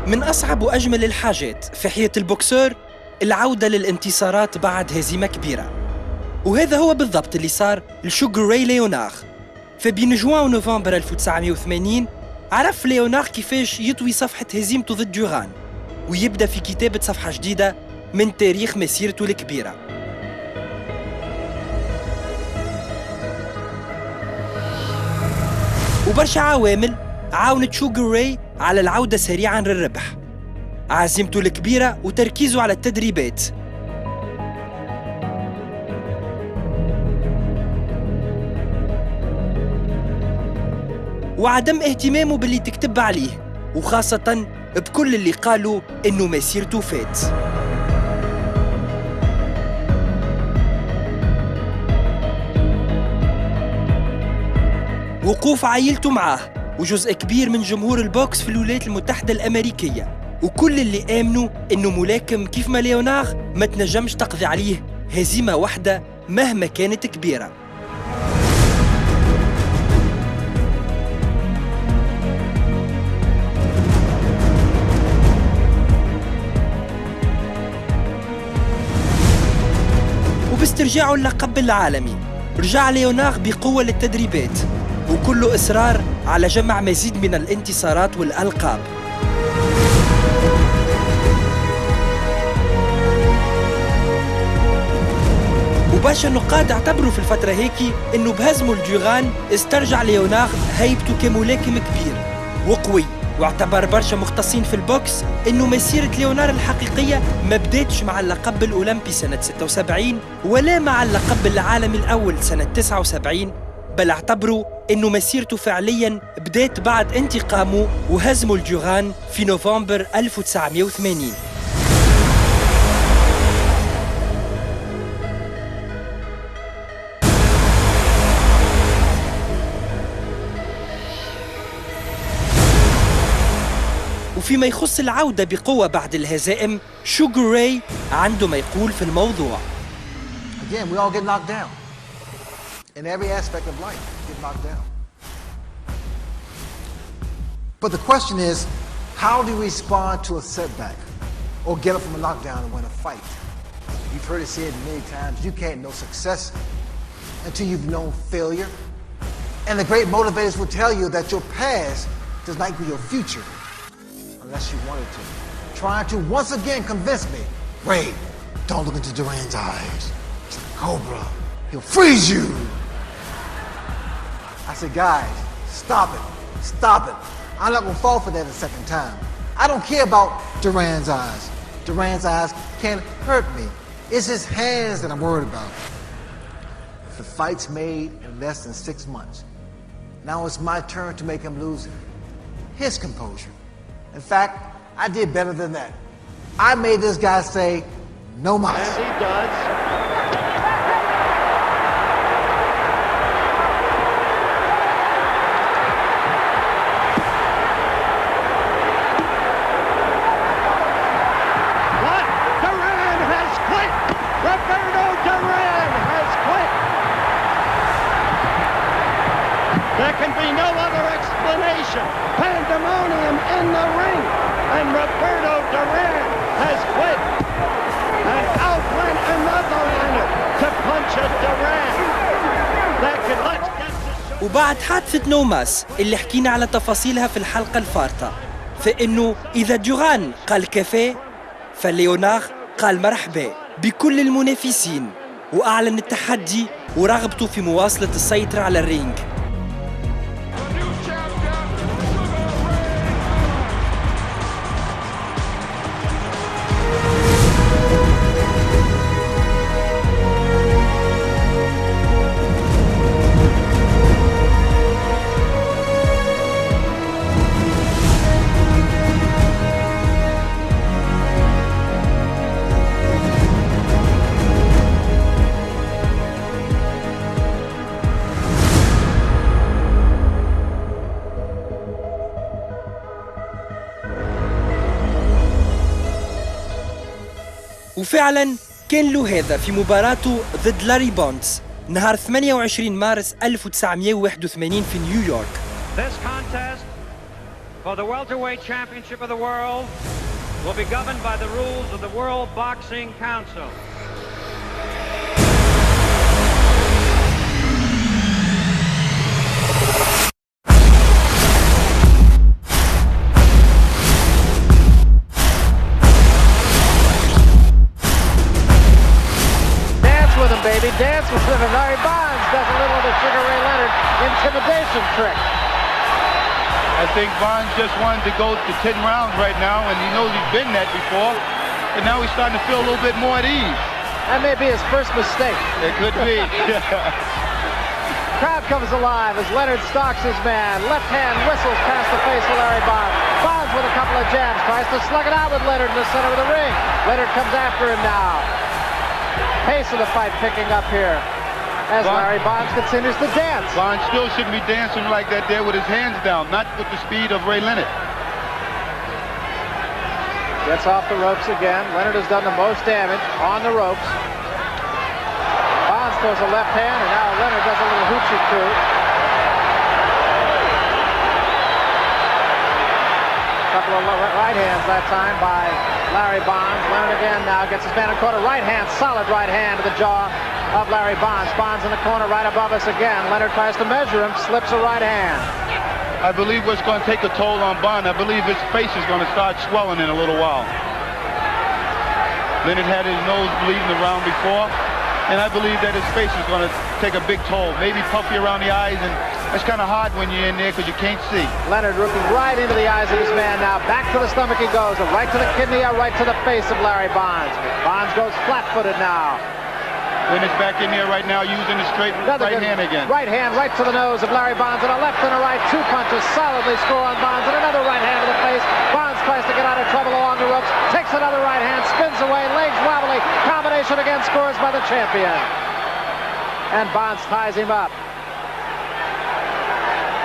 من أصعب وأجمل الحاجات في حياة البوكسور العودة للانتصارات بعد هزيمة كبيرة، وهذا هو بالضبط اللي صار لشوغر راي ليونار. فبين جوان ونوفمبر 1980 عرف ليونار كيفاش يطوي صفحة هزيمته ضد دوران ويبدأ في كتابة صفحة جديدة من تاريخ مسيرته الكبيرة. وبرشا عوامل عاونت شوغر راي على العودة سريعاً للربح، عزيمته الكبيرة وتركيزه على التدريبات، وعدم اهتمامه باللي تكتب عليه، وخاصة بكل اللي قالوا إنه مسيرته فات. وقوف عائلته معاه وجزء كبير من جمهور البوكس في الولايات المتحدة الأمريكية، وكل اللي آمنوا إنه ملاكم كيف ما ليونار ما تنجمش تقضي عليه هزيمة واحدة مهما كانت كبيرة. وباسترجاعه اللقب العالمي رجع ليونار بقوة للتدريبات وكله إصرار على جمع مزيد من الانتصارات والألقاب. وبرشا النقاد اعتبروا في الفترة هيك إنه بهزمه لدوران استرجع ليونار هيبته كملاكم كبير وقوي، واعتبر برشا مختصين في البوكس إنه مسيرة ليونار الحقيقية ما بداتش مع اللقب الأولمبي سنة 76 ولا مع اللقب العالمي الأول سنة 79، بل اعتبروا إنه مسيرته فعلياً بدات بعد انتقامه وهزمه لدوران في نوفمبر 1980. وفيما يخص العودة بقوة بعد الهزائم، شوغر راي عنده ما يقول في الموضوع. Again, we all get knocked down. In every aspect of life, we get knocked down. But the question is, how do you respond to a setback or get up from a knockdown and win a fight? You've heard it said many times, you can't know success until you've known failure. And the great motivators will tell you that your past does not equal your future. Unless you wanted to. Trying to once again convince me, Ray, don't look into Duran's eyes. It's like a cobra. He'll freeze you. I said, guys, stop it. Stop it. I'm not gonna fall for that a second time. I don't care about Duran's eyes. Duran's eyes can't hurt me. It's his hands that I'm worried about. The fight's made in less than 6 months. Now it's my turn to make him lose his composure. In fact, I did better than that. I made this guy say, no mas. As he does. What? Duran has quit! Roberto Duran has quit! There can be no other explanation. Pandemonium in the ring, and Roberto Duran has quit. And out went another runner to punch at Duran. Looks get to show. وبعد حادثة نوماس اللي حكينا على تفاصيلها في الحلقة الفارطة، فإنه إذا دوران قال كافيه فليونار قال مرحبا بكل المنافسين، وأعلن التحدي ورغبته في مواصلة السيطرة على الرينج. وفعلا كان له هذا في مباراته ضد لاري بوندز نهار 28 مارس 1981 في نيويورك. This contest for the welterweight championship of the world will be governed by the rules of the World Boxing Council. With him, baby. Dance with him. And Larry Bonds does a little of the Sugar Ray Leonard intimidation trick. I think Bonds just wanted to go to 10 rounds right now, and he knows he's been that before. And now he's starting to feel a little bit more at ease. That may be his first mistake. It could be. Crowd comes alive as Leonard stalks his man. Left hand whistles past the face of Larry Bonds. Bonds with a couple of jabs. Tries to slug it out with Leonard in the center of the ring. Leonard comes after him now. Pace of the fight picking up here as Larry Bonds continues to dance. Bonds still shouldn't be dancing like that there with his hands down, not with the speed of Ray Leonard. Gets off the ropes again. Leonard has done the most damage on the ropes. Bonds throws a left hand, and now Leonard does a little hoochie coo. Couple of right hands that time by Larry Bonds. Leonard again now gets his man in corner. Right hand, solid right hand to the jaw of Larry Bonds. Bonds in the corner right above us again. Leonard tries to measure him, slips a right hand. I believe what's going to take a toll on Bonds, I believe his face is going to start swelling in a little while. Leonard had his nose bleeding around before, and I believe that his face is going to take a big toll. Maybe puffy around the eyes, and that's kind of hard when you're in there because you can't see. Leonard looking right into the eyes of his man now. Back to the stomach he goes. A right to the kidney, a right to the face of Larry Bonds. Bonds goes flat-footed now. Leonard's back in there right now using the straight right hand again. Right hand right to the nose of Larry Bonds, and a left and a right. Two punches solidly score on Bonds, and another right hand to the face. Bonds tries to get out of trouble along the ropes. Takes another right hand, spins away, legs wobbly. Combination again scores by the champion. And Bonds ties him up.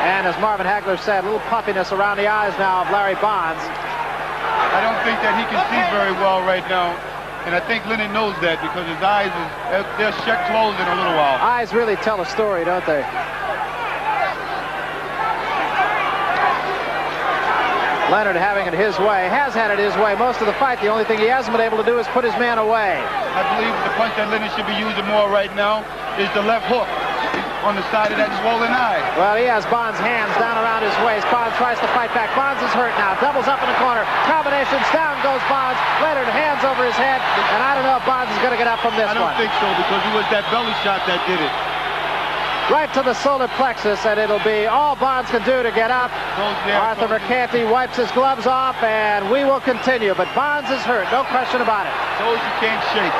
And as Marvin Hagler said, a little puffiness around the eyes now of Larry Bonds. I don't think that he can see very well right now. And I think Leonard knows that because his eyes, they're shut closed in a little while. Eyes really tell a story, don't they? Leonard having it his way, has had it his way most of the fight. The only thing he hasn't been able to do is put his man away. I believe the punch that Leonard should be using more right now is the left hook on the side of that swollen eye. Well, he has Bonds' hands down around his waist. Bonds tries to fight back. Bonds is hurt now. Doubles up in the corner. Combinations. Down goes Bonds. Leonard hands over his head. And I don't know if Bonds is going to get up from this one. I don't think so because it was that belly shot that did it. Right to the solar plexus, and it'll be all Bonds can do to get up. Arthur Mercanti wipes his gloves off, and we will continue. But Bonds is hurt. No question about it. Told you can't shake.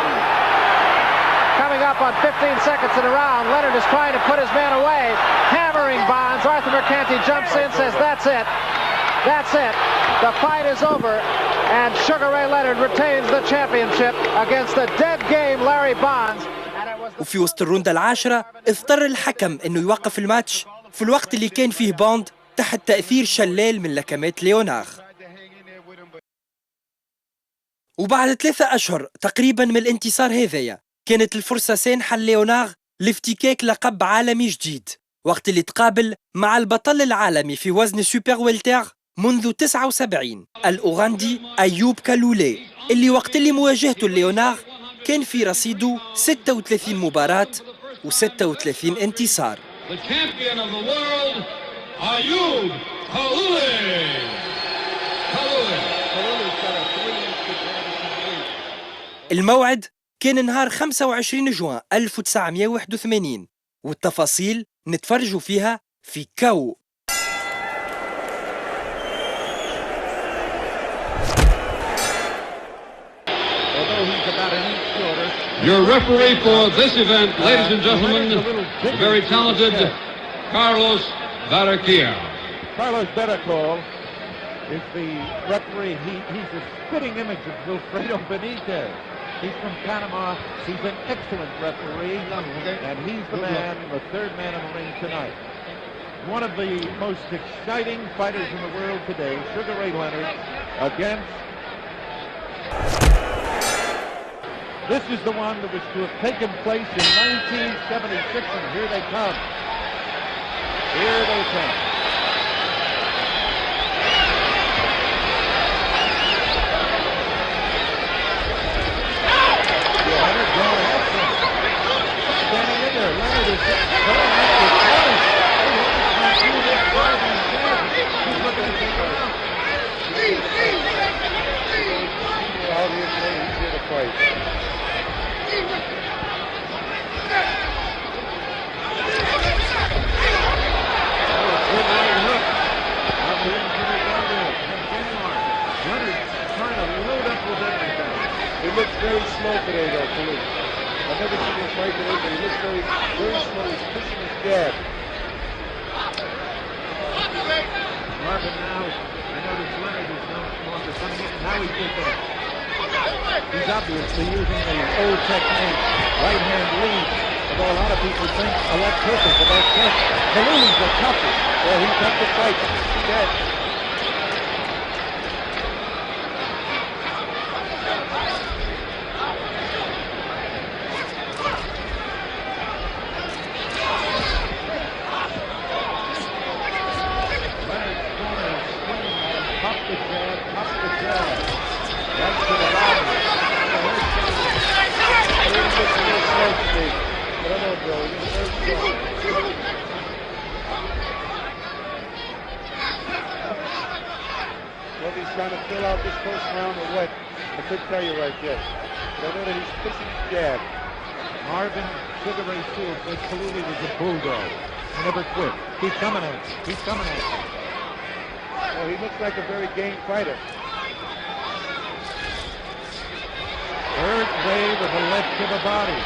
Coming up on 15 seconds in a round, Leonard is trying to put his man away, hammering Bonds. Arthur Mercanti jumps in, says, that's it. That's it. The fight is over, and Sugar Ray Leonard retains the championship against the dead game Larry Bonds. وفي وسط الروندة العاشرة اضطر الحكم انه يوقف الماتش في الوقت اللي كان فيه بوند تحت تأثير شلال من لكمات ليوناغ. وبعد 3 أشهر تقريبا من الانتصار هذايا كانت الفرصة سانحة ليوناغ لافتكاك لقب عالمي جديد وقت اللي تقابل مع البطل العالمي في وزن سوبر ويلتير منذ 79 الأوغندي أيوب كالولي اللي وقت اللي مواجهته ليوناغ كان في رصيده 36 مباراة و36 انتصار. الموعد كان نهار 25 جوان 1981 والتفاصيل نتفرجوا فيها في كاو. Your referee for this event, ladies and gentlemen, the very talented Carlos Barraquilla. Carlos Barraquilla is the referee. He's a spitting image of Wilfredo Benitez. He's from Panama. He's an excellent referee, and he's the man, the third man in the ring tonight. One of the most exciting fighters in the world today, Sugar Ray Leonard, against... This is the one that was to have taken place in 1976, and here they come. Here they come. He looks very slow today, though, Kallul. I've never seen him fight today, but he looks very, very slow. He's pushing his jab. Marvin now, I noticed Leonard is no longer coming in. Now he's just he's obviously using the old technique, right hand lead. Although a lot of people think a left hook is the best kick. Kalluli's the toughest. Well, he's tough to fight. You can see that. Whether he's trying to fill out this first round or what, I couldn't tell you right yet. But I know that he's pushing his jab. Marvin Sugar Ray Sewell said Kallul was a bulldog. He never quit. Keep coming at you. Keep coming at you. Well, he looks like a very game fighter. Third wave of a left to the body.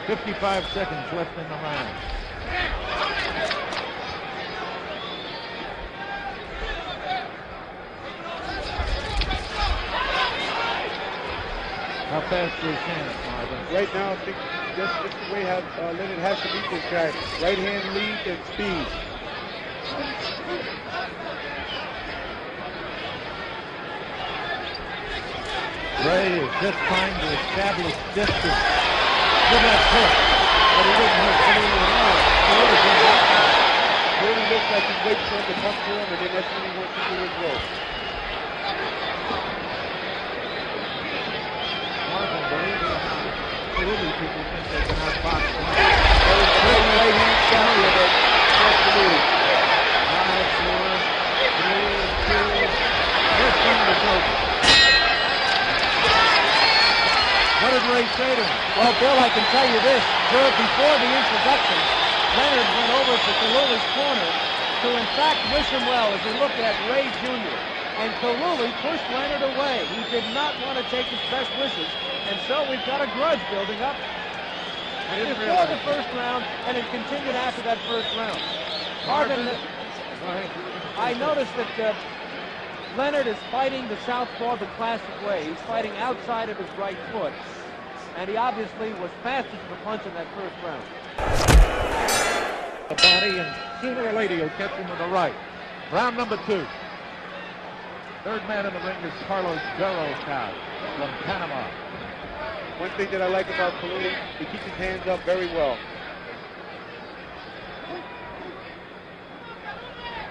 "55 seconds left in the round. How fast is his hands, Marvin? Right now, I think that's the way how Leonard has to beat this guy. Right hand lead and speed. Ray is just trying to establish distance with that hook, but he didn't hit Kallul at all. Really looks like he's waiting for him to come to him, and then that's when he wants to do his roll. Marvin, believe it or not, Kallul people think they can outbox him. That was a great right hand shot here, but that's the move. 5, 4, 3, 2. First round is over. What did Ray say to him? Well, Bill, I can tell you this. Before the introduction, Leonard went over to Kallul's corner to, in fact, wish him well as he looked at Ray Jr. And Kallul pushed Leonard away. He did not want to take his best wishes, and so we've got a grudge building up before the first round, and it continued after that first round. Marvin, I noticed that Leonard is fighting the southpaw the classic way. He's fighting outside of his right foot. And he obviously was faster to the punch in that first round. The body, and sooner or later he'll catch him with the right. Round number 2. Third man in the ring is Carlos Berrocal from Panama. One thing that I like about Kallul, he keeps his hands up very well.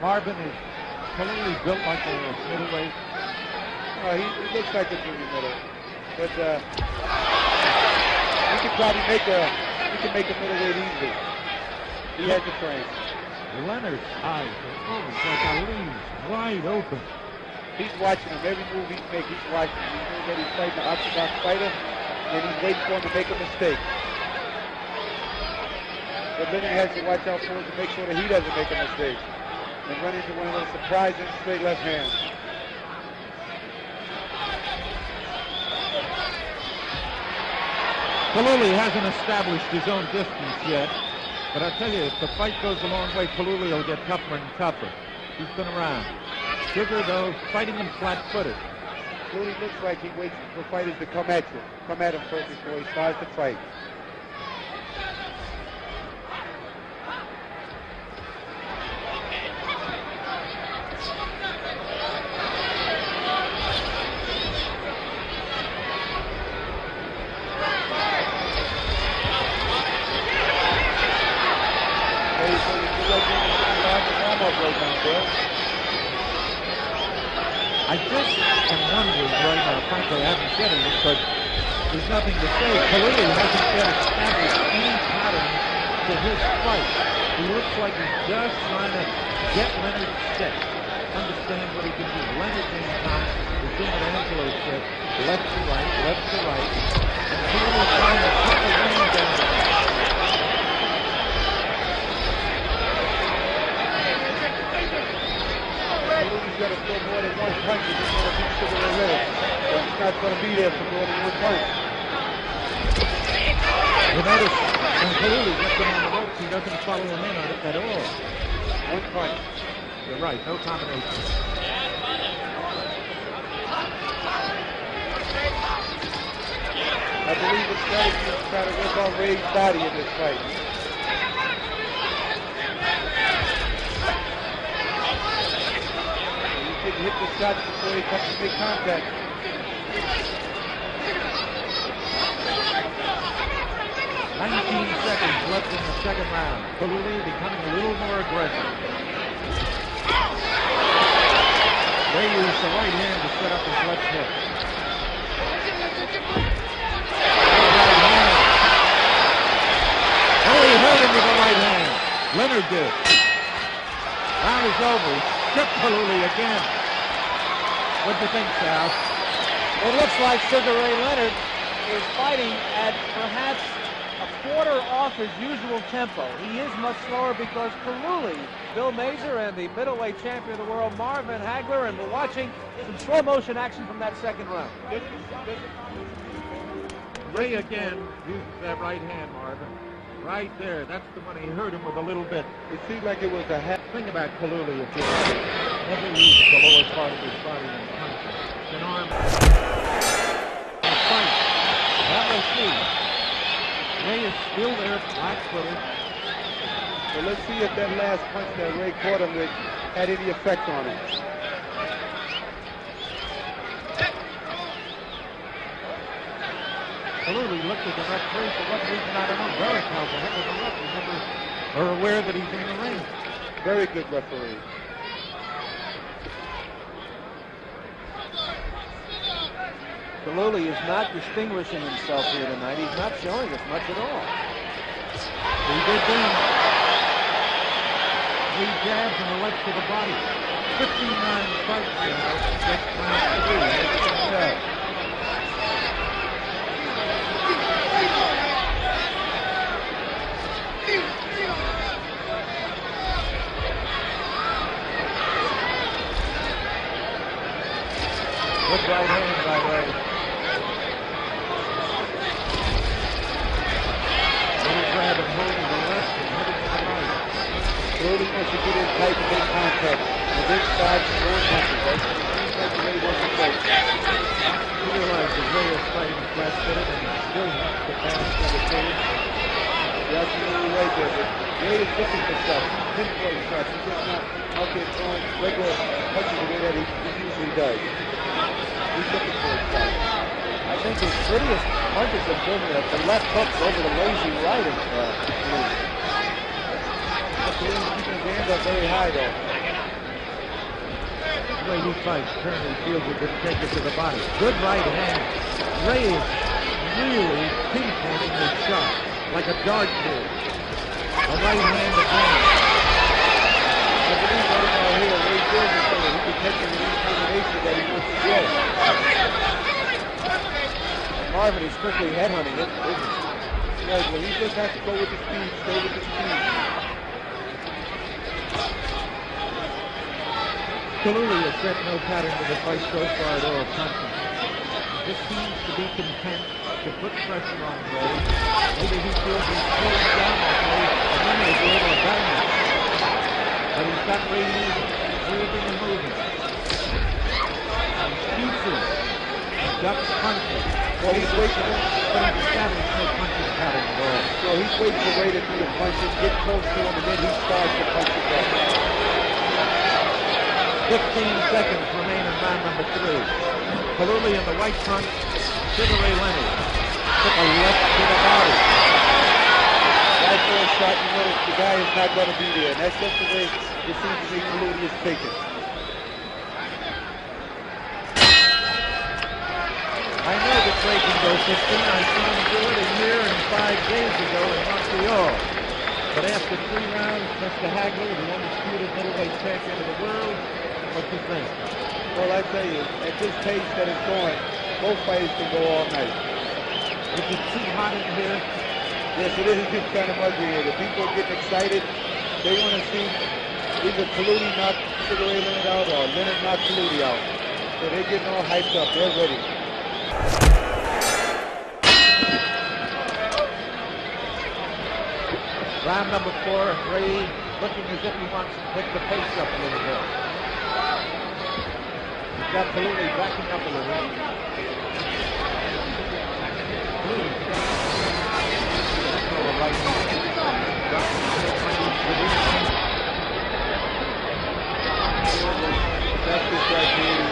Marvin is Kallul is built like a middleweight. He looks like a junior middle, but he can probably make a middleweight easily. He has the frame. Leonard's eyes are almost like a leaves, wide open. He's watching him. Every move he makes, he's watching him. He knows that he's fighting an orthodox fighter, and he's waiting for him to make a mistake. But Leonard has to watch out for him to make sure that he doesn't make a mistake and run into one of those surprising straight left hands. Kallul hasn't established his own distance yet, but I tell you, if the fight goes a long way, Kallul will get tougher and tougher. He's been around. Sugar, though, fighting him flat-footed. Kallul looks like he waits for fighters to come at him first before he starts to fight. I just am wondering right now, frankly, I haven't said anything, but there's nothing to say. Kallul hasn't yet established any pattern to his fight. He looks like he's just trying to get Leonard set, understand what he can do. Leonard, meantime, is doing what Angelo said, left to right, and Kallul is trying to put the ring down. throw more than one punch if he's going to beat Sugar Ray Leonard. But he's not going to be there for more than one punch. You notice when Kallul gets him on the ropes, he doesn't follow him in on it at all. One punch. You're right, no combination. I believe the strategy is trying to work on Ray's body in this fight. You shouldn't hit the shots before they come to make contact. Seconds left in the second round. Kallul becoming a little more aggressive. Ray used the right hand to set up his left hook. Oh, he hurt him with the right hand. Leonard did. Round is over. He shook Kallul again. What do you think, Sal? It looks like Sugar Ray Leonard is fighting at perhaps a quarter off his usual tempo. He is much slower because Kallul, Bill Mazer, and the middleweight champion of the world, Marvin Hagler, and we're watching some slow motion action from that second round. Ray again uses that right hand, Marvin. Right there. That's the one he hurt him with a little bit. It seemed like it was a half. Think about Kallul if you never used the lower part of his body in punching. It's an arm. Fight. That we'll see. Ray is still there, flat-footed. So let's see if that last punch that Ray caught him with had any effect on him. Kallul looked at the referee for what reason, I don't know. Very powerful. Heck of a ref. You never are aware that he's in the ring. Very good referee. Kallul is not distinguishing himself here tonight. He's not showing us much at all. He did then. 3 jabs and a left to the body. 59 strikes there. That's round 3. Good right hand by Ray. Little grab and hold to the left and hit it to the right. Brody wants to get in tight and make contact. And this side throwing punches. That seems like the way he wants to fight. He realizes Ray is fighting flat-footed and still has the balance of the cage. You're absolutely right there, but Ray is looking for shots, pinpoint shots. He's just not out there throwing regular punches the way that he usually does. He's looking for a shot. I think his prettiest punches have been the left hooks over the lazy right of Kallul. Kallul's keeping his hands up very high, though. The way he fights, currently feels it could take it to the body. Good right hand. Ray is really pinpointing his shot, like a dart ball. The right hand again. I believe right now here, Ray feels it so that he can catch him in any combination that he wants to throw. Marvin is strictly headhunting it, isn't he? Right, well, he just has to go with the speed, stay with the speed. Kallul has set no pattern to the fight so far at all, punching. He just seems to be content to put pressure on Ray. Maybe he feels he's slowing down that Ray, and then he'll be able to bang him. But he's got Ray moving, breathing and moving. He shoots him, and ducks punches. Well, he's waiting. But he's established no punching pattern at all. So he's waiting for Ray to do the punches, get close to him, and then he starts to punch it back. 15 seconds remain in round number 3. Kallul in the white trunks, Sugar Ray Leonard. Took a left to the body. Right for a shot, you know the guy is not going to be there. And that's just the way it seems to me Kallul is taken. I know the Fréquence system. I saw him do it a year and 5 days ago in Montreal. But after 3 rounds, Mr. Hagler, the undisputed middleweight champion of the world, what do you think? Well, I tell you, at this pace that it's going, both fighters can go all night. Is it too hot in here? Yes, it is. It's kind of ugly here. The people are getting excited. They want to see either Kallul knocked Sugar Ray Leonard out or Leonard knocked Kallul out. So they're getting all hyped up. They're ready. Round number 4, Ray looking as if he wants to pick the pace up a little bit. He's got Kallul backing up a little. That's just right here.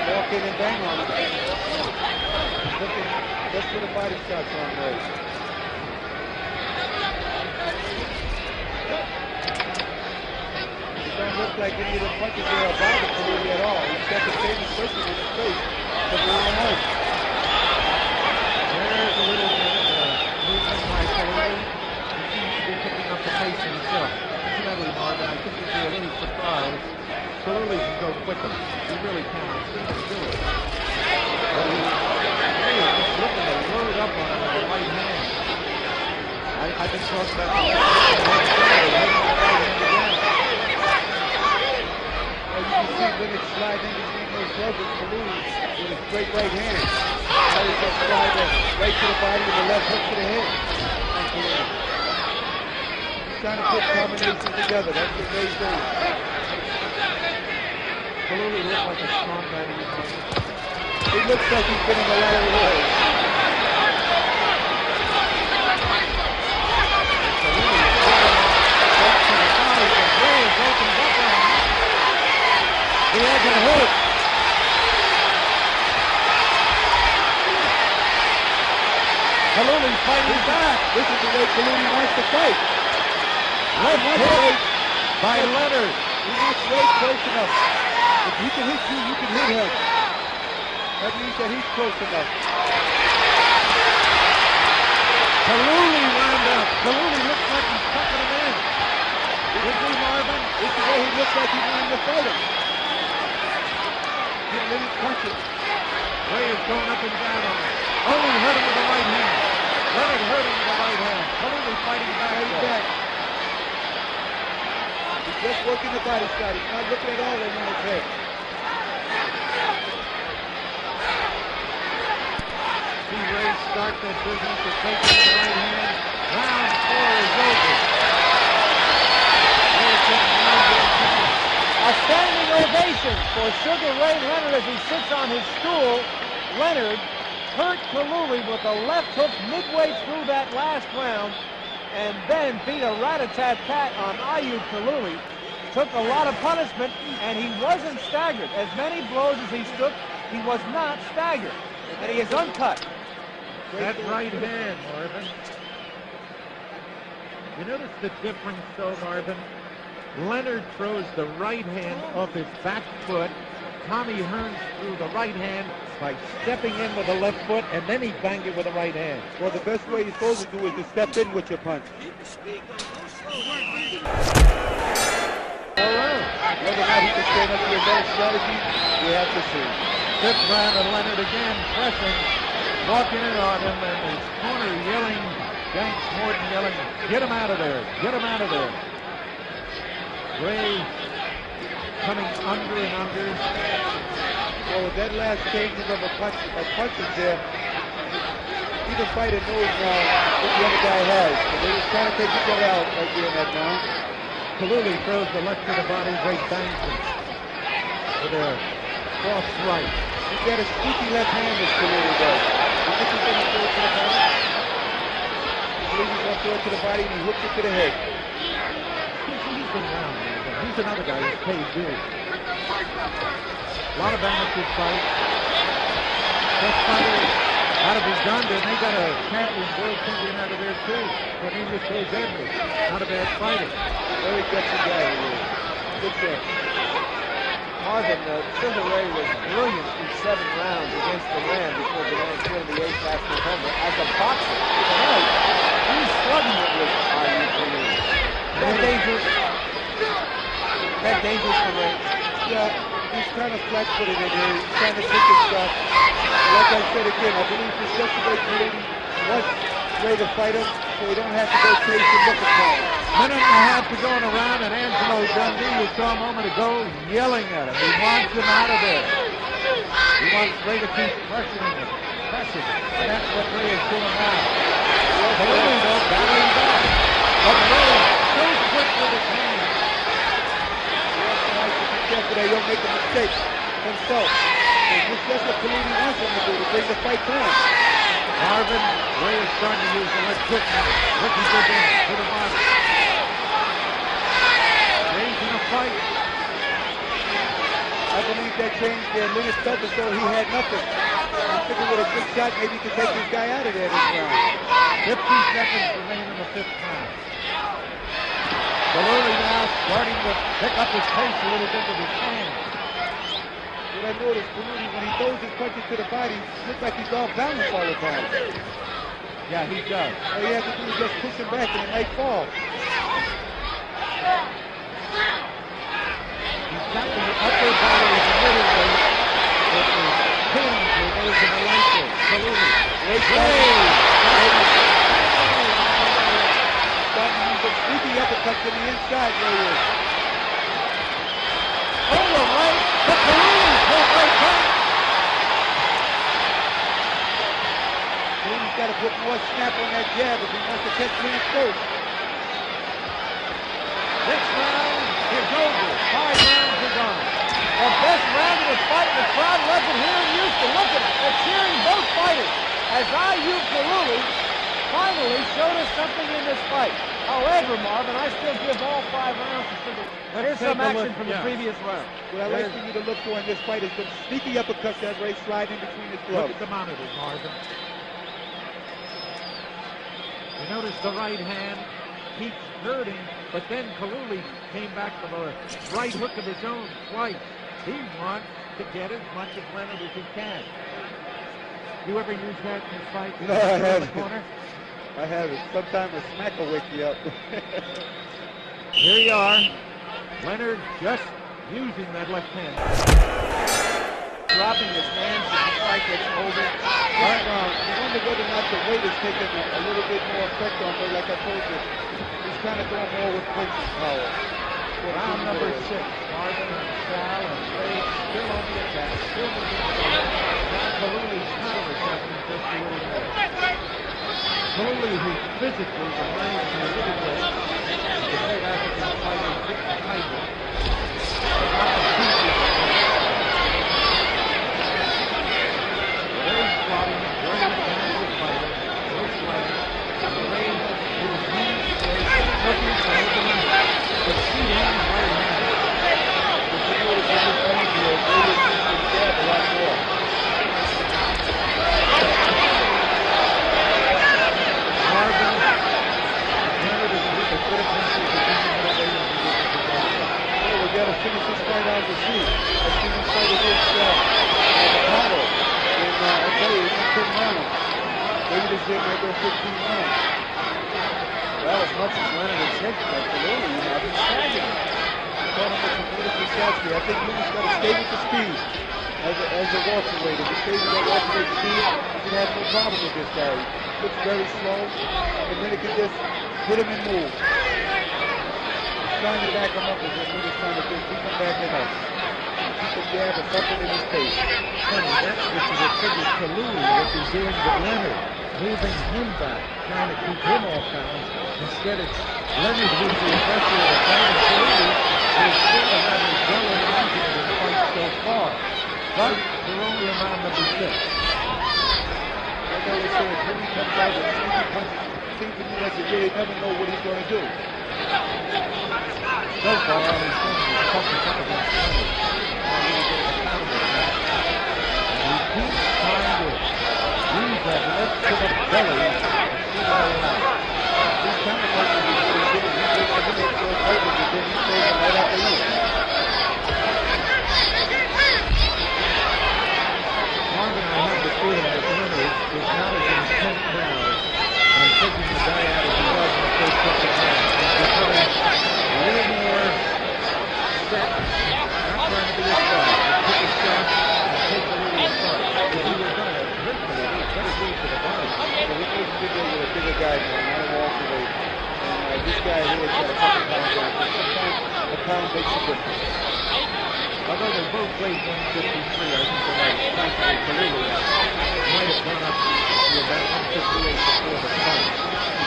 Walk in and bang on him. Let's put a body shots on those. It don't look like any of the punches there are bothering Kallul at all. He's got the same expression in his face. But very nice. There's a little movement by Kallul. He seems to be picking up the pace himself. Incidentally, Marvin, I think you'd be a little surprised. Kallul can go quicker. He really can. He seems to do it. But he's just looking to load up on him with the right hand. I've been talking about the right hand again. Well, you can see when it's sliding in between those gloves with Kallul with a straight right hand. Now he's going to slide the right to the body and the left hook to the head. He's trying to put combinations together. That's what Ray's doing. Kallul looks like a strong man. He looks like he's been in a lot of wars. He hasn't hurt. Kallul's fighting back. This is the way Kallul wants to fight. Left hook by Leonard. He wants Ray close enough. If he can hit you, you can hit him. That means that he's close enough. Kallul wound up. Kallul looks like he's tucking him in. Is he, Marvin? This is the way he looks like he's wanting to fight him. Getting little punches. Ray is going up and down on him. Only hurt him with the right hand. Leonard hurt him with the right hand. Kallul fighting back. He's just working the body shot. He's not looking at all over his head. See Ray start that business to take with the right hand. Round 4 is over. A standing ovation for Sugar Ray Leonard as he sits on his stool. Leonard hurt Kallul with a left hook midway through that last round and then beat a rat-a-tat-tat on Ayub Kallul. Took a lot of punishment and he wasn't staggered. As many blows as he took, he was not staggered. And he is uncut. That right hand, Marvin. You notice the difference though, Marvin? Leonard throws the right hand off his back foot. Tommy Hearns threw the right hand by stepping in with the left foot, and then he banged it with the right hand. Well, the best way you're supposed to do is to step in with your punch. All right. Whether or not he can stand up to your best strategy, we have to see. Fifth round, and Leonard again pressing, walking in on him, and his corner yelling, Ganks Morton yelling, get him out of there, get him out of there. Ray coming under and under. Well, with that last changing of punches there, either fighter knows now what the other guy has. So they're just trying to take each other out right there in that round. Kallul throws the left to the body, Ray bangs him with a cross right. He's got a sneaky left hand, this Kallul does. You think he's going to throw it to the body? I believe he's going to throw it to the body and he hooks it to the head. He's been around, man. He's another guy who's paid dues. A lot of amateur fights. Best fighter out of Uganda, and they got a champion, world champion out of there too. Cornelius Jose Edwards. Not a bad fighter. Very gutsy guy he is. Good chance. Marvin, Sugar Ray was brilliant in 7 rounds against Duran before Duran's win in the 8th last November. As a boxer, tonight, he's slugging it with Kallul. Is that dangerous? Is that dangerous for Ray? Yeah, he's kind of flat-footed in here. He's trying to pick his shot. Like I said again, I believe this just the way Kallul wants Ray to fight him, so he don't have to go chase and look for him. Minute and a half to go in a round, and Angelo Dundee, you saw a moment ago, yelling at him. He wants him out of there. He wants Ray to keep pressuring him. Pressing. And that's what Ray is doing now. Kallul, though, battling back. But Ray so quick with his hands. Careful there, you'll make a mistake himself. That's what Kallul wants him to do, to bring the fight down. Marvin, Ray is starting to use the leg quick now. Looking good in to the bottom. Ray's in a fight. I believe that changed there. Linus felt as though he had nothing. I figured with a good shot, maybe he could take this guy out of there this round. 50 seconds remain in the 5th round. Kallul now starting to pick up his pace a little bit with his hands. What I noticed, Kallul, when he throws his punches to the body, it looks like he's off balance all the time. Yeah, he does. All he has to do is just push him back and it might fall. He's got the upper body of the middle weight, but the pins are those in the light weight. Kallul. Starting to use a sneaky uppercut to the inside, Ray is. Oh, the right, but Kallul went right back. He's got to put more snap on that jab if he wants to catch Linus first. 6th round is over. 5 rounds are gone. The best round of the fight, the crowd loves it here in Houston. Look at it. They're cheering both fighters as Kallul finally showed us something in this fight. However, Marvin, I still give all 5 rounds to Sugar. Here's some action from the previous round. What I like for you to look for in this fight is some sneaky uppercuts that Ray slide in between his gloves. Look at the monitors, Marvin. You notice the right hand keeps hurting, but then Kallul came back with a right hook of his own twice. He wants to get as much of Leonard as he can. You ever use that in this fight? No, I haven't. I haven't. Sometimes a smack will wake you up. Here you are. Leonard just using that left hand. Dropping his hands as the fight gets older. Right now, you wonder whether or not the weight is taking a little bit more effect on him. Like I told you, he's kind of going more with punching power. Round number 6. Marvin and Sal and Ray still on the attack. Still moving forward. Now Kallul's counter-attacking just a little more. Kallul, who physically reminds me a little bit of the great African fighter Dick Tiger. Very squatting, very talented fighter, no sweating. Ray, his knees looking for opening, but shooting right hand. But you notice in this fight here, Ray is using his jab a lot more. Marvin, Leonard is a good offensive position. Well, we got to finish this fight out to see. I've seen him fight against Ricardo. And I tell you, he's going to 10 rounds. Maybe this year might go 15 rounds. Well, as much as Leonard has hit Kallul, you have him staggering. Caught him with some beautiful shots here. I think Luna's got to stay with the speed as a welterweight. If he stays with that welterweight speed, he can have no problem with this guy. He looks very slow, and then he can just hit him and move. He's trying to back him up as what Luna's trying to do. Keep him backing up. Keep him jabbing something in his face. Funny, that's what you would figure Kallul would be doing with Leonard, moving him back, trying to keep him off balance. Instead, it's Leonard who's the aggressor of the fight, and Kallul is still having well into the fight so far. But they're only in round number 6. Like I was saying, when he comes out with sneaky punches, it seems to me like you really never know what he's going to do. So far, all he's doing is pumping up against Leonard. Now he's getting a counter attack. And he keeps trying to use that left to the belly. These counter punches, he's really good. He's really good. He's really good. He's really good. He's really good. set, not trying to be a star. He took a shot and take the lead apart. If he was going to hurt the lead, he's better do it to the body. So he needs to go with a bigger guy now, not a welterweight. And this guy here has got a couple pounds down. Sometimes a pound makes a difference. Although they both weighed 153, I think the right possibly Kallul might have gone up to about 158 before the fight.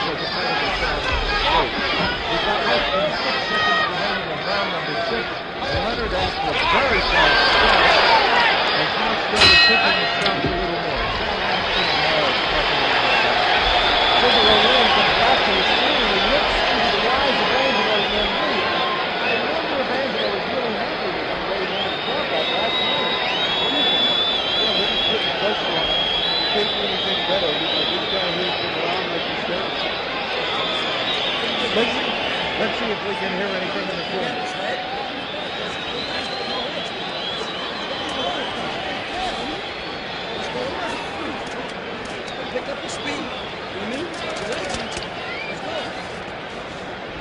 Because apparently weight. We've got less than 6 seconds remaining in round number 6. And Leonard after a very fast start has now started tipping himself a little more. Figaro really comes back to his team and he looks into the eyes of Angelo and Lee. I wonder if Angelo was really happy with the way Leonard fought that last night. Well, he's putting pressure on him. He can't do anything better. This guy here's been around, like you said. Let's see if we can hear anything in the corner. Pick up the speed.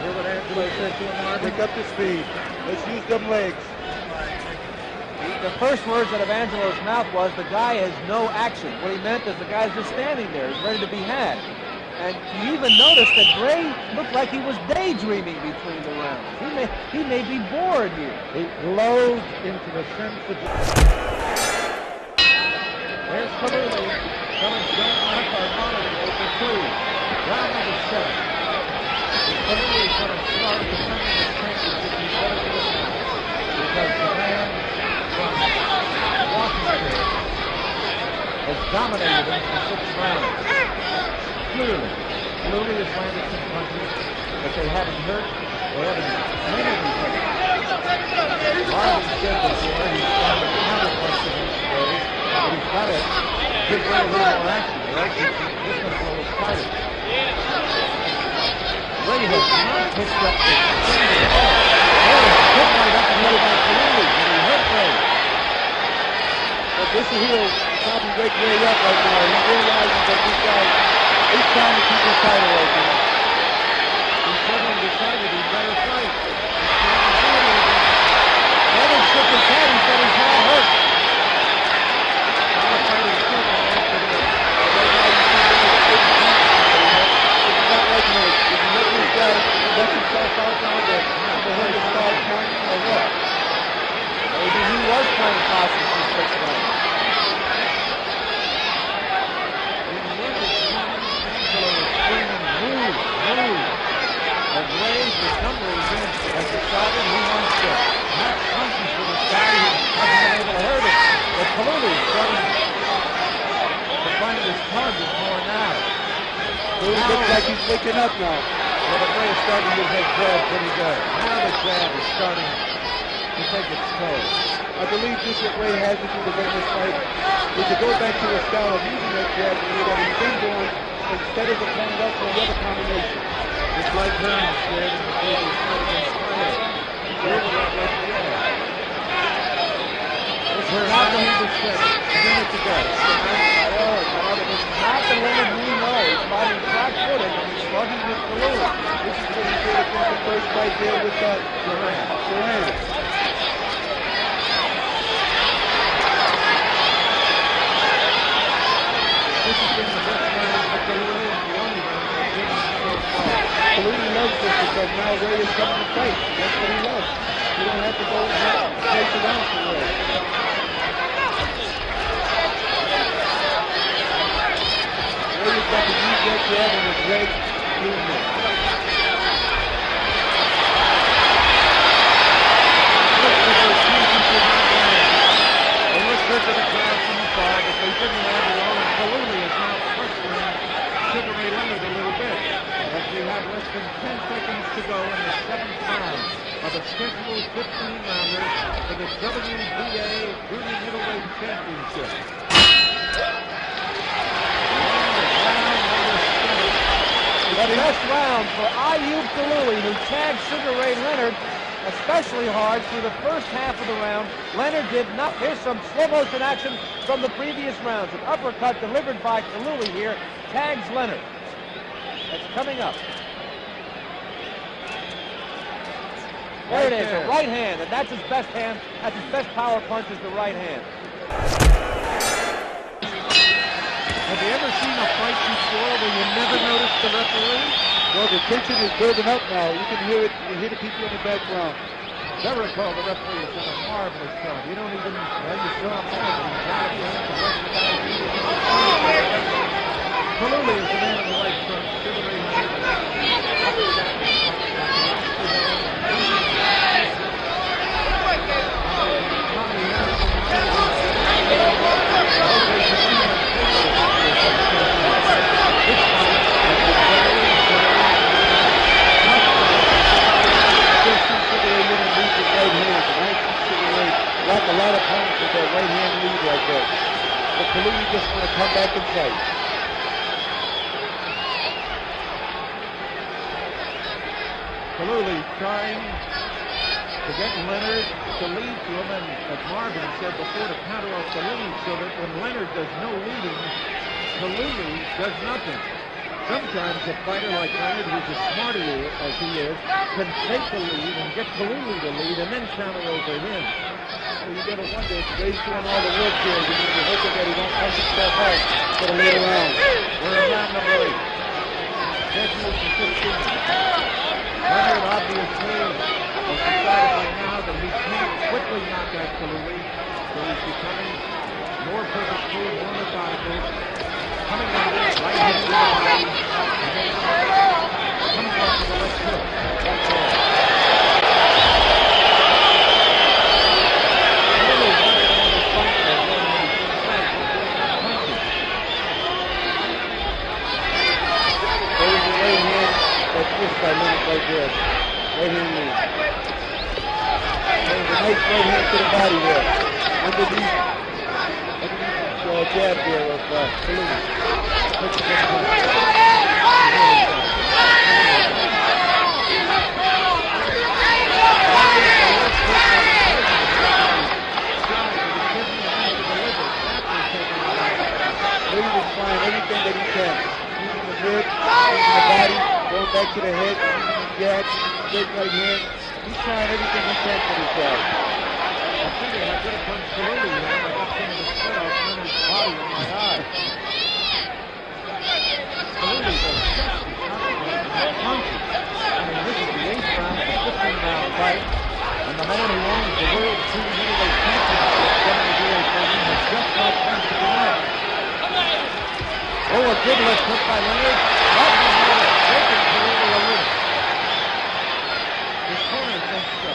Hear what Angelo said to him, Marvin? Pick up the speed. Let's use them legs. The first words out of Angelo's mouth was, the guy has no action. What he meant is the guy's just standing there, he's ready to be had. And you even noticed that Gray looked like he was daydreaming between the rounds. He may be bored here. He glows into the sense of... There's Kallul coming down up our monitor for 2. Round number 7. Kallul is going to start defending the championship. He's better to the now. Because the man from Washington has dominated him for 6 rounds. Clearly, Kallul has landed some punches, but they haven't hurt. They haven't made any hurt. Marvin said before he's trying to counterpunch against Gray, but he's got to give Gray a little more action. Right? This one's a little tighter. Gray has not picked up the spin at all. Oh, hit right up the middle by Kallul, and he hurt Gray. But this is he'll probably wake Ray up right now. He realizes that this guy is trying to keep his title right now. He suddenly decided he'd better fight. Leonard shook his head, he said he's not hurt. Now fighting second after this. Right now you see it's not like this. If you let this guy let himself out now, that the hurt is start pointing or what? Maybe he was playing cautious for 6 rounds. And Ray, for some reason, has decided he wants to match punches with this guy who hasn't been able to hurt him. But Kallul is starting to find his target more now. He looks like he's waking up now. Well, the Ray is starting to use his jab pretty good. Now the jab is starting to take its toll. I believe this is what Ray has to do to win this fight. Is to go back to his style of using that jab that he's been doing instead of coming up with another combination. It's like Hearns did in the previous fight against Fred. He gave a lot less jab. We're not going to set it. A minute to go. It's not the Leonard we know. He's fighting flat-footed and he's slugging with Kallul. This is what he did against the first fight there with Duran. This has been the best round for Kallul and the only round for him so far. Kallul loves this because now Ray is coming to fight. That's what he loves. You don't have to go and chase around for Ray. Ray is got to use that jab and his leg doing this. They look good to the crowd from afar, but they didn't land it all, and Kallul is now pressuring Sugar Ray Leonard a little bit. As we have less than 10 seconds to go in the 7th round of a scheduled 15-rounder for the WBA Junior Middleweight Championship. The best round for Ayub Kallul, who tagged Sugar Ray Leonard especially hard through the first half of the round. Leonard did not. Here's some slow motion action from the previous rounds. An uppercut delivered by Kallul here tags Leonard. That's coming up. There it is, a right hand, and that's his best hand. That's his best power punch is the right hand. Have you ever seen a fight before where you never noticed the referee? Well, the tension is building up now. You can hear it. You hear the people in the background. Jericho, the referee, is doing a marvelous job. You don't even, well, you saw him there, but he's got it. Kallul is the man on the right front. Like a lot of opponents with that right hand lead like that. But Kallul just want to come back and fight. Kallul trying to get Leonard to lead to him, and as Marvin said before, to counter off the lead so that when Leonard does no leading, Kallul does nothing. Sometimes a fighter like Leonard, who's as smart as he is, can take the lead and get Kallul to lead and then counter over him. So you gotta wonder if Ray's doing all the work here. You're hoping that he don't punch himself out for the later round. We're in round number 8. Scheduled for 15. Leonard obviously has decided by now that he can't quickly knock out Kallul, so he's becoming more purposeful, more methodical, coming out right hand to the body, and then coming off to the left hook. That's all. By Leonard right there. Right hand lead. There's a nice right hand to the body there. Underneath jab there of Kallul. He was trying everything that he can. Using the head, using the body, going back to the head, using the jab, straight right hand. He's trying everything he can for this guy. I figured I could have punched Kallul here. I got some of the sweat off Leonard's body in my eye. Kallul is a sexy punches. I mean, this is the 8th round of the 15-round fight, and the man who owns the World Super Heavyweight Championship, 78 has just not punched tonight. Oh, a good left hook by Leonard. That one might have taken Kallul a little. His corner thinks so.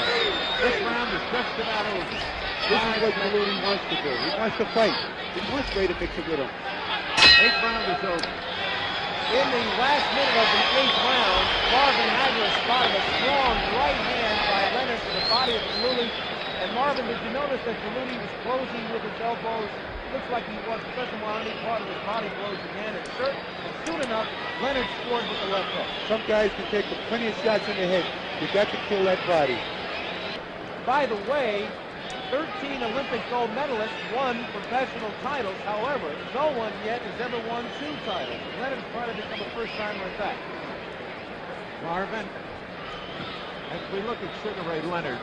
This round is just about over. This is what Kallul wants to do. He wants to fight. He wants Ray to mix it with him. 8th round is over. In the last minute of the 8th round, Marvin Hagler spotted a strong right hand by Leonard to the body of Kallul. And Marvin, did you notice that Kallul was closing with his elbows? Looks like he doesn't want any part of his body blows again. And soon enough, Leonard scored with the left hook. Some guys can take plenty of shots in the head. You got to kill that body. By the way, 13 Olympic gold medalists won professional titles. However, no one yet has ever won 2 titles. Leonard's trying to become a first-timer at that. Marvin, as we look at Sugar Ray Leonard,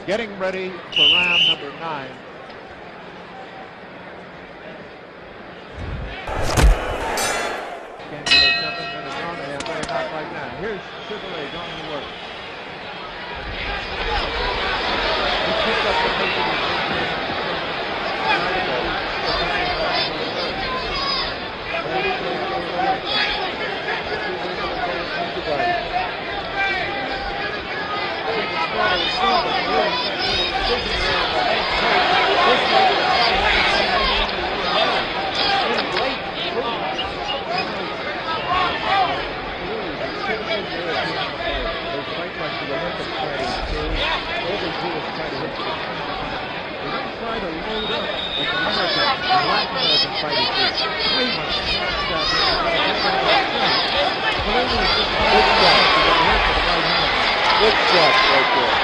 getting ready for round number 9. Can't do something that is on there, but not right now. Here's Sugar Ray going to work. He picked up the pace of his Good shot right there.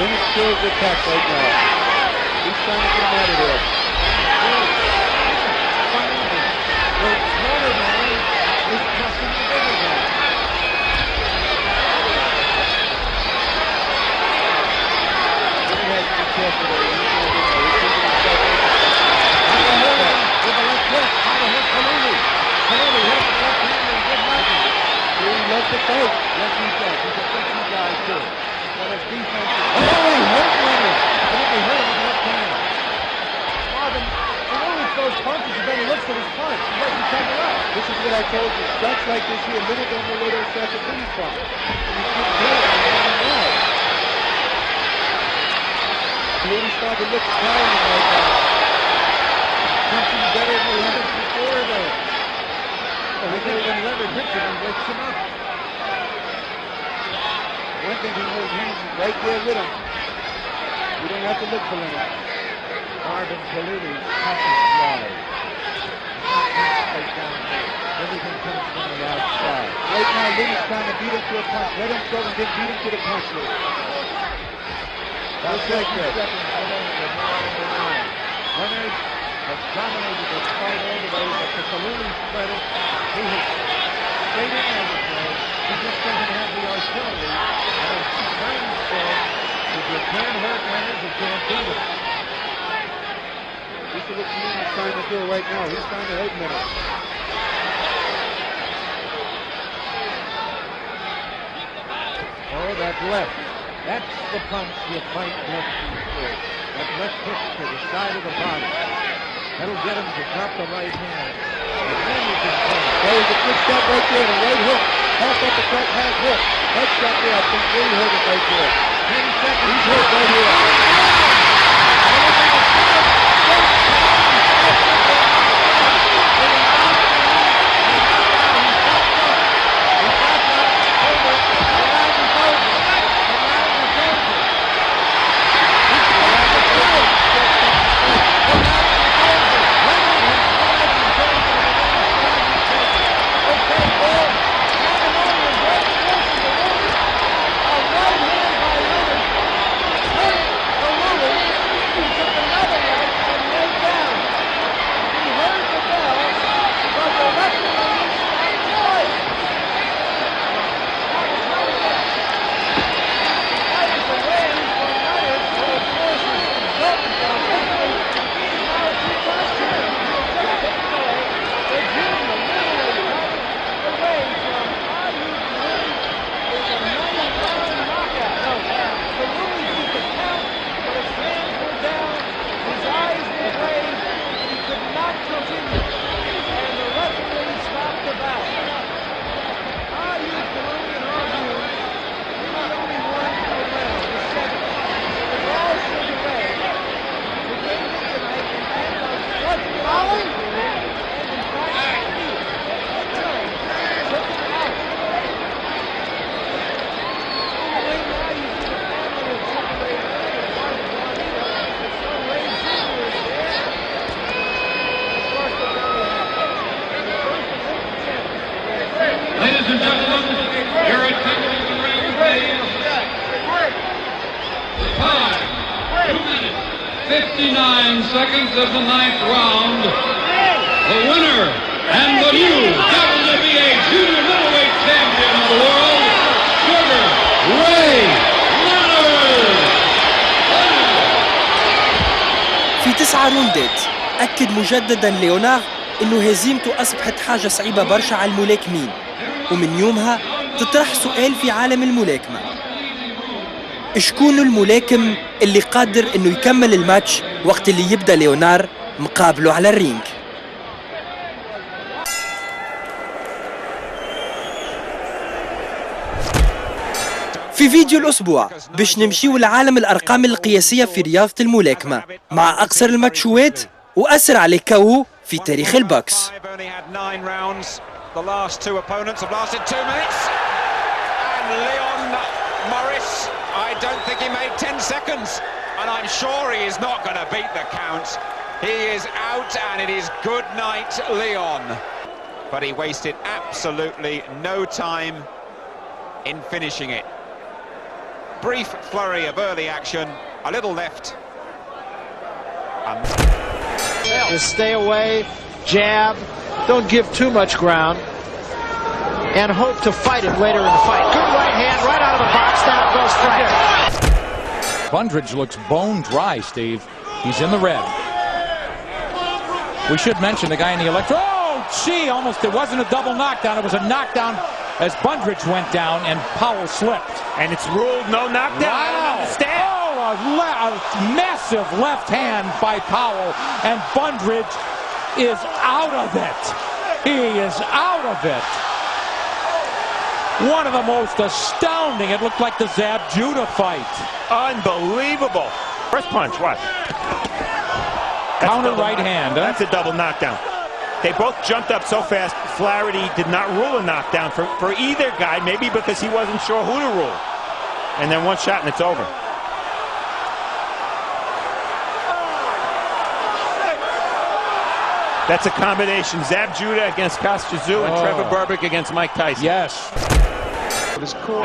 Leonard kills the attack right now. He's trying to get him out of there. The smaller man is crushing the bigger guy. to fight. Yes, he does. He's a fixing guy, too. But his defense is... Oh, he hurt Leonard. I think he hurt him with the left hand. Marvin, he only throws punches and then he looks at his punch. He doesn't take it up. This is what I told you. Stunts like this here, little don't know where those shots are coming from. And you can't get it. Really starting to look tiring right now. Punching better than he has before, though. I think when Leonard hits him, he wakes him up. One thing he knows, he's right there with him. You don't have to look for Leonard. Marvin Kallul punches wide. Everything comes from the outside. Right now, Leonard's trying to beat him to a punch. Let him throw and then beat him to the punch list. About 30 seconds remaining in round 9. Leonard has dominated this fight all the way, but to Kallul's credit, he has stayed in everything. He just doesn't have the artillery. And as Frank said, if you can't hurt Leonard, you can't beat him. This is what Leonard's trying to do right now. He's trying to hurt Leonard. Oh, that left. That's the punch you fight left through. That left hook to the side of the body. That'll get him to drop the right hand. And then you can punch. There was a good shot right there, the right hook. Half up the cut, half hook. That shot there, I think really hurt him right there. 10 seconds. He's hurt right here. Ladies and gentlemen, your attention to the ring, please. Time, 2 minutes, 59 seconds of the 9th round. The winner and the new WBA junior middleweight champion of the world, Sugar Ray Leonard. في 9 روندات أكد مجددا ليونار إنه هزيمته أصبحت حاجة صعيبة برشا على الملاكمين، ومن يومها تطرح سؤال في عالم الملاكمة: شكون الملاكم اللي قادر إنه يكمل الماتش وقت اللي يبدأ ليونار مقابله على الرينج؟ في فيديو الأسبوع باش نمشيو لعالم الأرقام القياسية في رياضة الملاكمة مع أقصر الماتشوات وأسرع لكاو في تاريخ البوكس. The last two opponents have lasted 2 minutes. And Leon Morris, I don't think he made 10 seconds. And I'm sure he is not going to beat the count. He is out and it is good night, Leon. But he wasted absolutely no time in finishing it. Brief flurry of early action, a little left. Just stay away, jab, don't give too much ground, and hope to fight it later in the fight. Good right hand, right out of the box, down goes Frank. Bundridge looks bone dry, Steve. He's in the red. We should mention the guy in the electro. Oh, gee, almost, it wasn't a double knockdown, it was a knockdown as Bundridge went down and Powell slipped. And it's ruled no knockdown. Wow. I don't understand. Oh, a massive left hand by Powell, and Bundridge is out of it. He is out of it. One of the most astounding. It looked like the Zab Judah fight. Unbelievable. First punch, what? Counter right hand. That's a double knockdown. They both jumped up so fast, Flaherty did not rule a knockdown for either guy, maybe because he wasn't sure who to rule. And then one shot and it's over. That's a combination. Zab Judah against Kostya and Trevor Berbick against Mike Tyson. Yes. It is cool.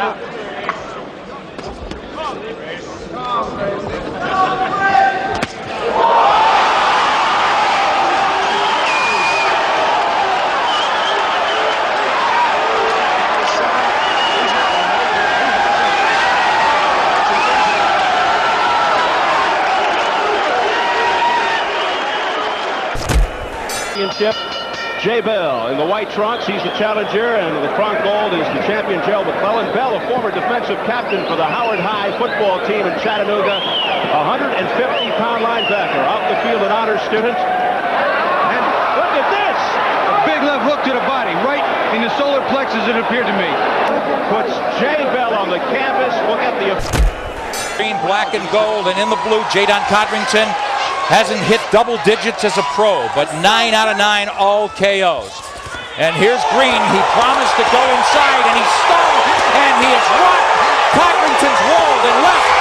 Jay Bell in the white trunks, he's the challenger, and the front gold is the champion Joe McClellan. Bell, a former defensive captain for the Howard High football team in Chattanooga, 150-pound linebacker, off the field an honor student. And look at this! A big left hook to the body, right in the solar plexus, it appeared to me. Puts Jay Bell on the canvas. Look at the green, black, and gold, and in the blue, Jadon Codrington hasn't hit double digits as a pro, but 9 out of 9 all KOs. And here's Green. He promised to go inside, and he stalled, and he has rocked Codrington's walled and left.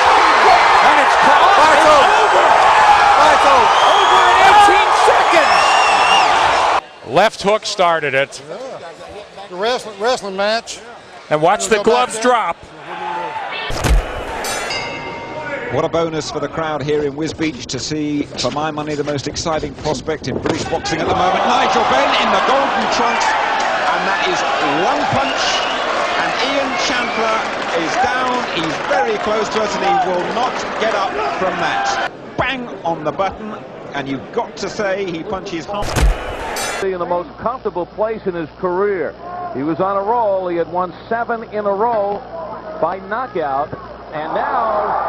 And it's over. Over in 18 seconds. Left hook started it. The wrestling match. And watch the gloves drop. What a bonus for the crowd here in Wisbech to see, for my money, the most exciting prospect in British boxing at the moment. Nigel Benn in the golden trunks, and that is one punch, and Ian Chandler is down. He's very close to us, and he will not get up from that. Bang on the button, and you've got to say he punches hard. In the most comfortable place in his career. He was on a roll. He had won 7 in a row by knockout, and now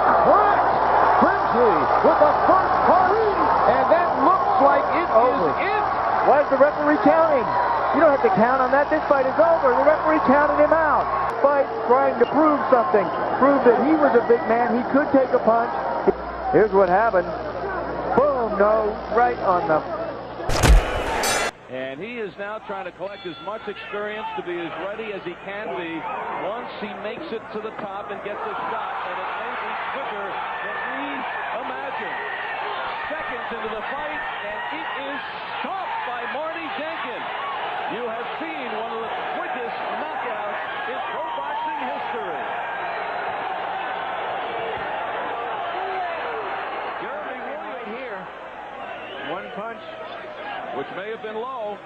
Grimsley with the first punch, and that looks like it is it. Why is the referee counting? You don't have to count on that. This fight is over. The referee counted him out. Fight trying to prove something. Prove that he was a big man. He could take a punch. Here's what happened. Boom, no, right on the... And he is now trying to collect as much experience to be as ready as he can be once he makes it to the top and gets a shot. And it may be quicker than we imagined. Seconds into the fight, and it is stopped by Marty Jenkins. You have seen one of the quickest knockouts in pro boxing history. Jeremy Williams here. One punch, which may have been low.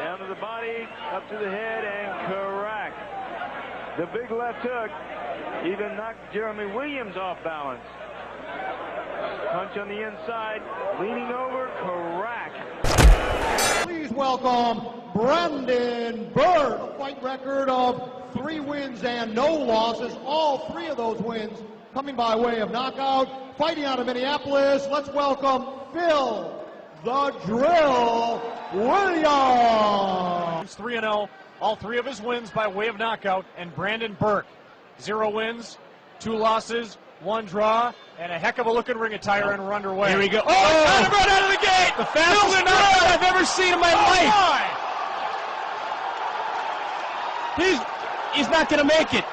Down to the body, up to the head, and correct. The big left hook even knocked Jeremy Williams off balance. Punch on the inside, leaning over, correct. Please welcome Brandon Burke, a fight record of 3 wins and no losses. All 3 of those wins coming by way of knockout. Fighting out of Minneapolis, let's welcome Phil the Drill Williams. He's 3-0, all 3 of his wins by way of knockout, and Brandon Burke, 0 wins, 2 losses, 1 draw, and a heck of a looking ring attire, and we're underway. Here we go. Oh, right out of the gate! The fastest knockout I've ever seen in my life. He's not going to make it.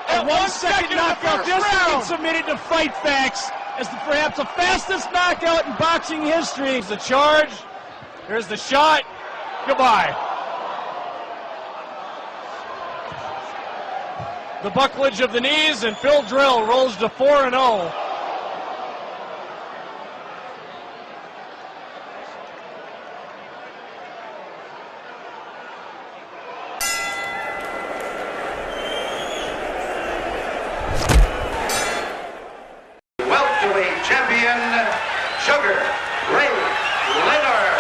A 1-second knockout just to get submitted to Fight Facts as perhaps the fastest knockout in boxing history. Here's the charge. Here's the shot. Goodbye. The bucklage of the knees, and Phil Drill rolls to 4-0. Welterweight champion, Sugar Ray Leonard.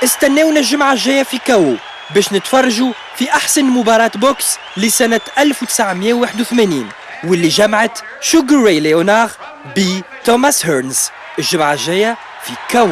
استناونا الجمعة الجاية في كاو باش نتفرجوا في أحسن مباراة بوكس لسنة 1981 واللي جمعت شوغر راي ليونار بتوماس هيرنز. الجمعة الجاية في كاو.